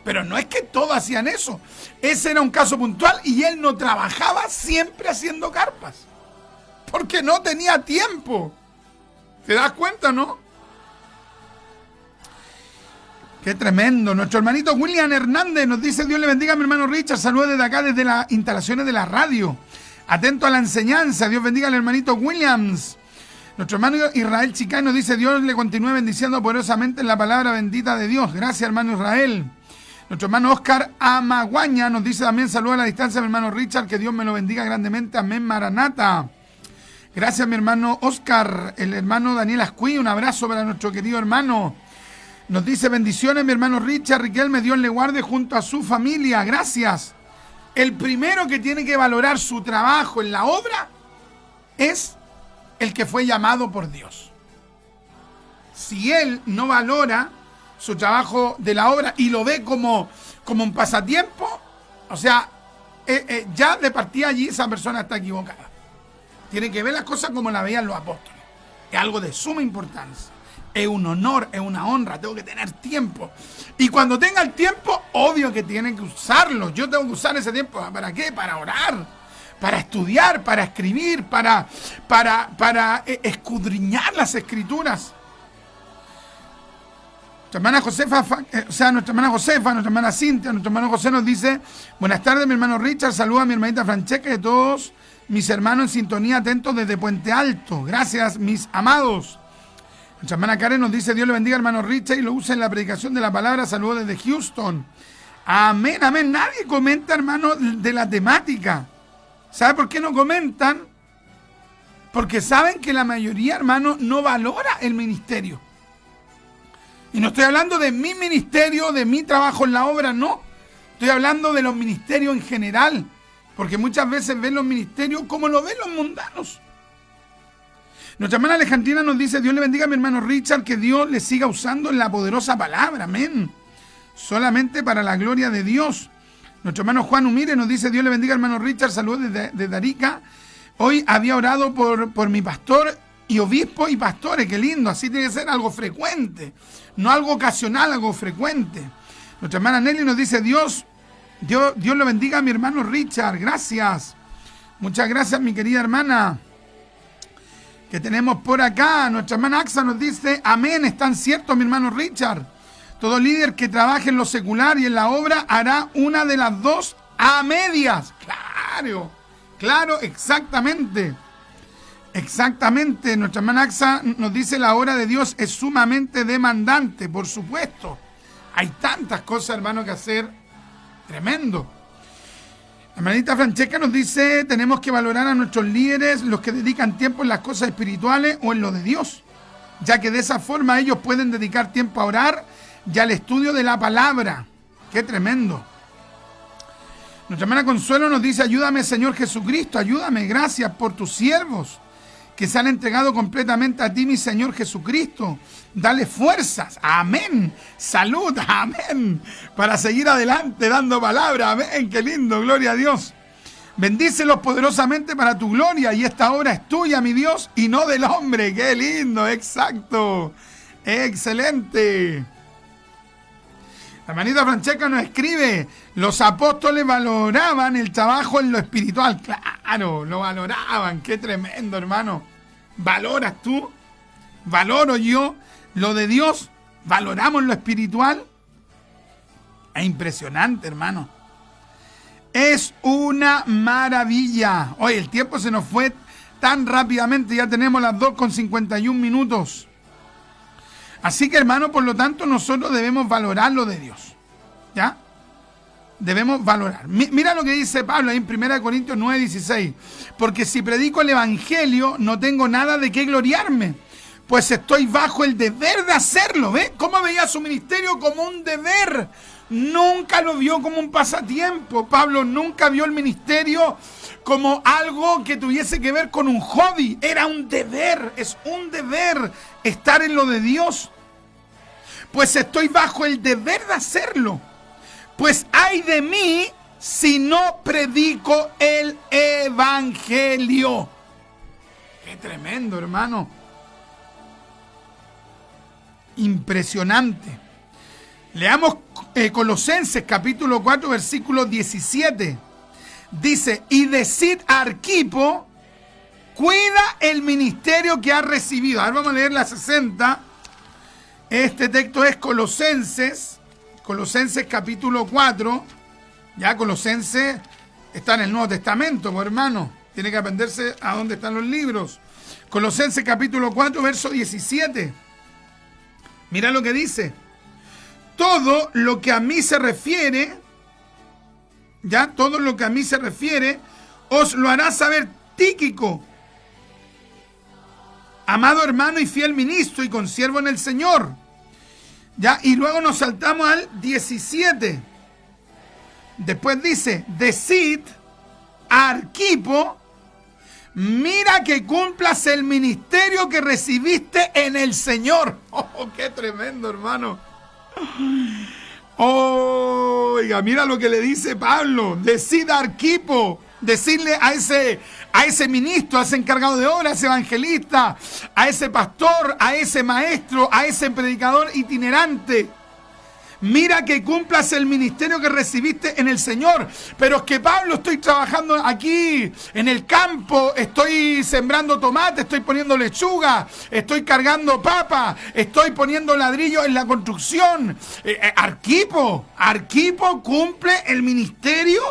Pero no es que todos hacían eso. Ese era un caso puntual y él no trabajaba siempre haciendo carpas. Porque no tenía tiempo. ¿Te das cuenta, no? Qué tremendo. Nuestro hermanito William Hernández nos dice: Dios le bendiga a mi hermano Richard. Saludos desde acá, desde las instalaciones de la radio. Atento a la enseñanza. Dios bendiga al hermanito Williams. Nuestro hermano Israel Chicay nos dice: Dios le continúe bendiciendo poderosamente en la palabra bendita de Dios. Gracias, hermano Israel. Nuestro hermano Oscar Amaguaña nos dice también: saludos a la distancia, mi hermano Richard. Que Dios me lo bendiga grandemente. Amén, Maranata. Gracias, mi hermano Oscar. El hermano Daniel Ascuí, un abrazo para nuestro querido hermano. Nos dice: bendiciones, mi hermano Richard Riquelme, Dios le guarde junto a su familia. Gracias. El primero que tiene que valorar su trabajo en la obra es el que fue llamado por Dios. Si él no valora su trabajo de la obra y lo ve como un pasatiempo, o sea, ya de partida allí esa persona está equivocada. Tiene que ver las cosas como la veían los apóstoles. Es algo de suma importancia. Es un honor, es una honra. Tengo que tener tiempo. Y cuando tenga el tiempo, obvio que tiene que usarlo. Yo tengo que usar ese tiempo. ¿Para qué? Para orar, para estudiar, para escribir, para escudriñar las escrituras. Nuestra hermana Josefa, nuestra hermana Cintia, nuestro hermano José nos dice: buenas tardes, mi hermano Richard. Saluda a mi hermanita Francesca y a todos mis hermanos en sintonía, atentos desde Puente Alto. Gracias, mis amados. Nuestra hermana Karen nos dice: Dios le bendiga, hermano Richard, y lo usa en la predicación de la palabra. Saludos desde Houston. Amén, amén. Nadie comenta, hermano, de la temática. ¿Sabe por qué no comentan? Porque saben que la mayoría, hermano, no valora el ministerio. Y no estoy hablando de mi ministerio, de mi trabajo en la obra, no. Estoy hablando de los ministerios en general. Porque muchas veces ven los ministerios como lo ven los mundanos. Nuestra hermana Alejandrina nos dice: Dios le bendiga a mi hermano Richard, que Dios le siga usando en la poderosa palabra. Amén. Solamente para la gloria de Dios. Nuestro hermano Juan Humire nos dice: Dios le bendiga, hermano Richard. Saludos desde Arica. Hoy había orado por mi pastor y obispo y pastores. Qué lindo. Así tiene que ser, algo frecuente. No algo ocasional, algo frecuente. Nuestra hermana Nelly nos dice: Dios le bendiga a mi hermano Richard. Gracias. Muchas gracias, mi querida hermana. Que tenemos por acá. Nuestra hermana Axa nos dice: amén, están ciertos, mi hermano Richard. Todo líder que trabaje en lo secular y en la obra hará una de las dos a medias. Claro, exactamente. Exactamente. Nuestra hermana Axa nos dice: la obra de Dios es sumamente demandante, por supuesto. Hay tantas cosas, hermano, que hacer. Tremendo. La hermanita Francesca nos dice: tenemos que valorar a nuestros líderes, los que dedican tiempo en las cosas espirituales o en lo de Dios, ya que de esa forma ellos pueden dedicar tiempo a orar y al estudio de la palabra. ¡Qué tremendo! Nuestra hermana Consuelo nos dice: ayúdame, Señor Jesucristo, ayúdame, gracias por tus siervos que se han entregado completamente a ti, mi Señor Jesucristo. Dale fuerzas, amén, salud, amén, para seguir adelante dando palabra, amén, qué lindo, gloria a Dios. Bendícelos poderosamente para tu gloria, y esta obra es tuya, mi Dios, y no del hombre. Qué lindo, exacto, excelente. La hermanita Francesca nos escribe: los apóstoles valoraban el trabajo en lo espiritual. Claro, lo valoraban. Qué tremendo, hermano. ¿Valoras tú? ¿Valoro yo lo de Dios? ¿Valoramos lo espiritual? Es impresionante, hermano. Es una maravilla. Oye, el tiempo se nos fue tan rápidamente, ya tenemos las 2:51. Así que, hermano, por lo tanto, nosotros debemos valorar lo de Dios. ¿Ya? Debemos valorar. Mira lo que dice Pablo ahí en 1 Corintios 9:16. Porque si predico el evangelio, no tengo nada de qué gloriarme, pues estoy bajo el deber de hacerlo. ¿Ves? ¿Cómo veía su ministerio? Como un deber. Nunca lo vio como un pasatiempo. Pablo nunca vio el ministerio como algo que tuviese que ver con un hobby. Era un deber, es un deber estar en lo de Dios. Pues estoy bajo el deber de hacerlo. Pues ay de mí si no predico el evangelio. Qué tremendo, hermano. Impresionante. Leamos Colosenses capítulo 4 versículo 17. Dice, y decid a Arquipo, cuida el ministerio que ha recibido. Ahora vamos a leer la 60. Este texto es Colosenses capítulo 4. Ya Colosenses está en el Nuevo Testamento, pues, hermano. Tiene que aprenderse a dónde están los libros. Colosenses capítulo 4 verso 17. Mira lo que dice. Todo lo que a mí se refiere, os lo hará saber Tíquico, amado hermano y fiel ministro y consiervo en el Señor. Ya, y luego nos saltamos al 17. Después dice, decid a Arquipo, mira que cumplas el ministerio que recibiste en el Señor. Oh, qué tremendo, hermano. Oiga, mira lo que le dice Pablo. Decida Arquipo, decirle a ese ministro, a ese encargado de obra, a ese evangelista, a ese pastor, a ese maestro, a ese predicador itinerante. Mira que cumplas el ministerio que recibiste en el Señor. Pero es que, Pablo, estoy trabajando aquí en el campo, estoy sembrando tomate, estoy poniendo lechuga, estoy cargando papa, estoy poniendo ladrillo en la construcción. Arquipo cumple el ministerio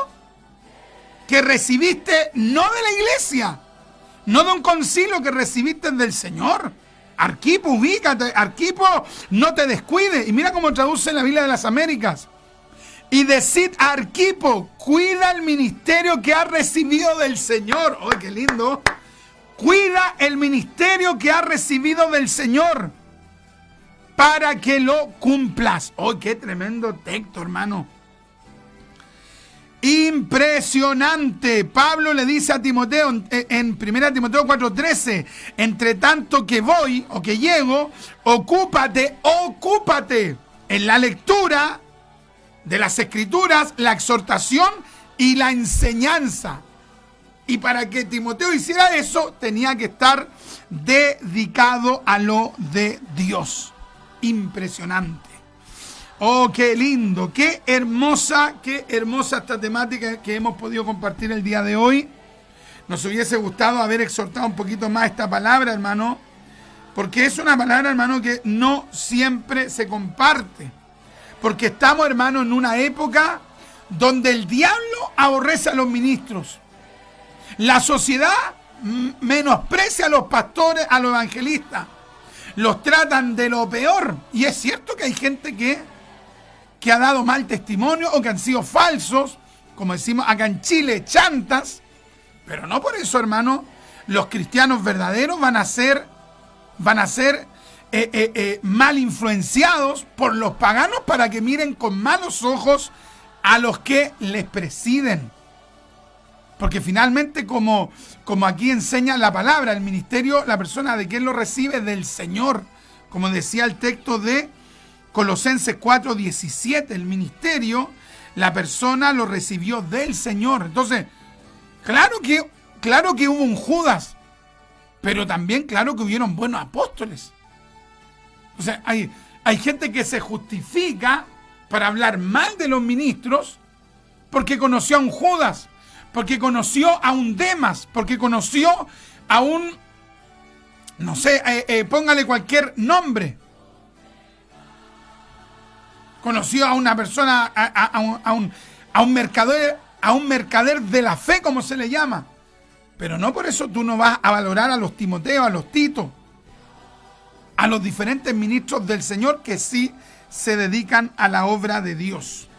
que recibiste, no de la iglesia, no de un concilio, que recibiste del Señor. Arquipo, ubícate. Arquipo, no te descuide. Y mira cómo traduce en la Biblia de las Américas. Y decid a Arquipo, cuida el ministerio que ha recibido del Señor. ¡Ay, qué lindo! Cuida el ministerio que ha recibido del Señor para que lo cumplas. ¡Ay, qué tremendo texto, hermano! Impresionante. Pablo le dice a Timoteo en 1 Timoteo 4:13, entre tanto que voy o que llego, ocúpate en la lectura de las Escrituras, la exhortación y la enseñanza. Y para que Timoteo hiciera eso, tenía que estar dedicado a lo de Dios. Impresionante. Oh, qué lindo, qué hermosa esta temática que hemos podido compartir el día de hoy. Nos hubiese gustado haber exhortado un poquito más esta palabra, hermano, porque es una palabra, hermano, que no siempre se comparte. Porque estamos, hermano, en una época donde el diablo aborrece a los ministros. La sociedad menosprecia a los pastores, a los evangelistas. Los tratan de lo peor. Y es cierto que hay gente que ha dado mal testimonio o que han sido falsos, como decimos acá en Chile, chantas, pero no por eso, hermano, los cristianos verdaderos van a ser mal influenciados por los paganos para que miren con malos ojos a los que les presiden. Porque finalmente, como aquí enseña la palabra, el ministerio, la persona de quien lo recibe, del Señor, como decía el texto de Colosenses 4:17, el ministerio, la persona lo recibió del Señor. Entonces, claro que hubo un Judas, pero también claro que hubieron buenos apóstoles. O sea, hay gente que se justifica para hablar mal de los ministros porque conoció a un Judas, porque conoció a un Demas, porque conoció a un, no sé, póngale cualquier nombre. Conoció a una persona, a un mercader a un mercader de la fe, como se le llama. Pero no por eso tú no vas a valorar a los Timoteos, a los Titos, a los diferentes ministros del Señor que sí se dedican a la obra de Dios.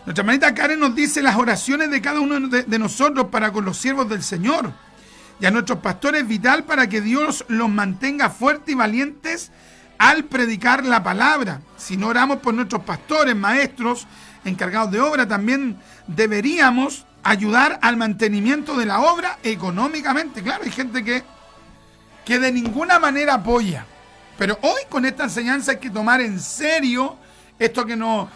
Nuestra hermanita Karen nos dice las oraciones de cada uno de nosotros para con los siervos del Señor y a nuestros pastores, vital para que Dios los mantenga fuertes y valientes al predicar la palabra. Si no oramos por nuestros pastores, maestros, encargados de obra, también deberíamos ayudar al mantenimiento de la obra económicamente. Claro, hay gente que de ninguna manera apoya. Pero hoy con esta enseñanza hay que tomar en serio esto que nos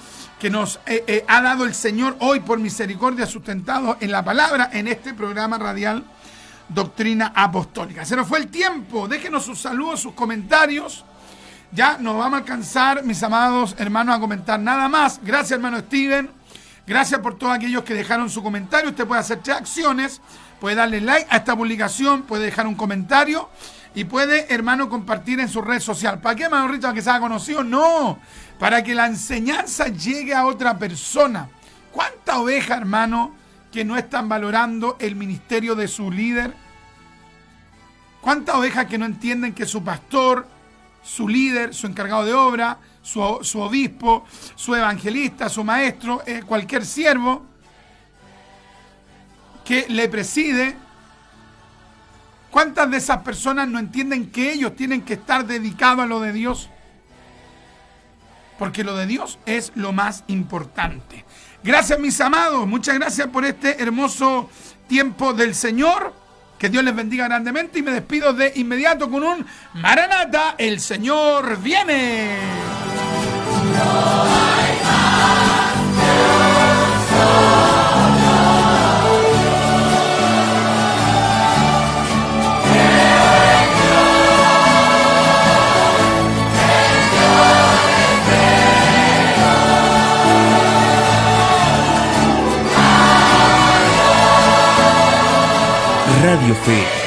ha dado el Señor hoy por misericordia, sustentado en la palabra, en este programa radial Doctrina Apostólica. Se nos fue el tiempo. Déjenos sus saludos, sus comentarios. Ya nos vamos a alcanzar, mis amados hermanos, a comentar nada más. Gracias, hermano Steven. Gracias por todos aquellos que dejaron su comentario. Usted puede hacer 3 acciones. Puede darle like a esta publicación, puede dejar un comentario y puede, hermano, compartir en su red social. ¿Para qué, hermano Richard, que se haga conocido? No, para que la enseñanza llegue a otra persona. ¿Cuánta oveja, hermano, que no están valorando el ministerio de su líder? ¿Cuántas ovejas que no entienden que su pastor, su líder, su encargado de obra, su obispo, su evangelista, su maestro, cualquier siervo que le preside, cuántas de esas personas no entienden que ellos tienen que estar dedicados a lo de Dios? Porque lo de Dios es lo más importante. Gracias, mis amados, muchas gracias por este hermoso tiempo del Señor. Que Dios les bendiga grandemente y me despido de inmediato con un Maranata, el Señor viene. Radio Fe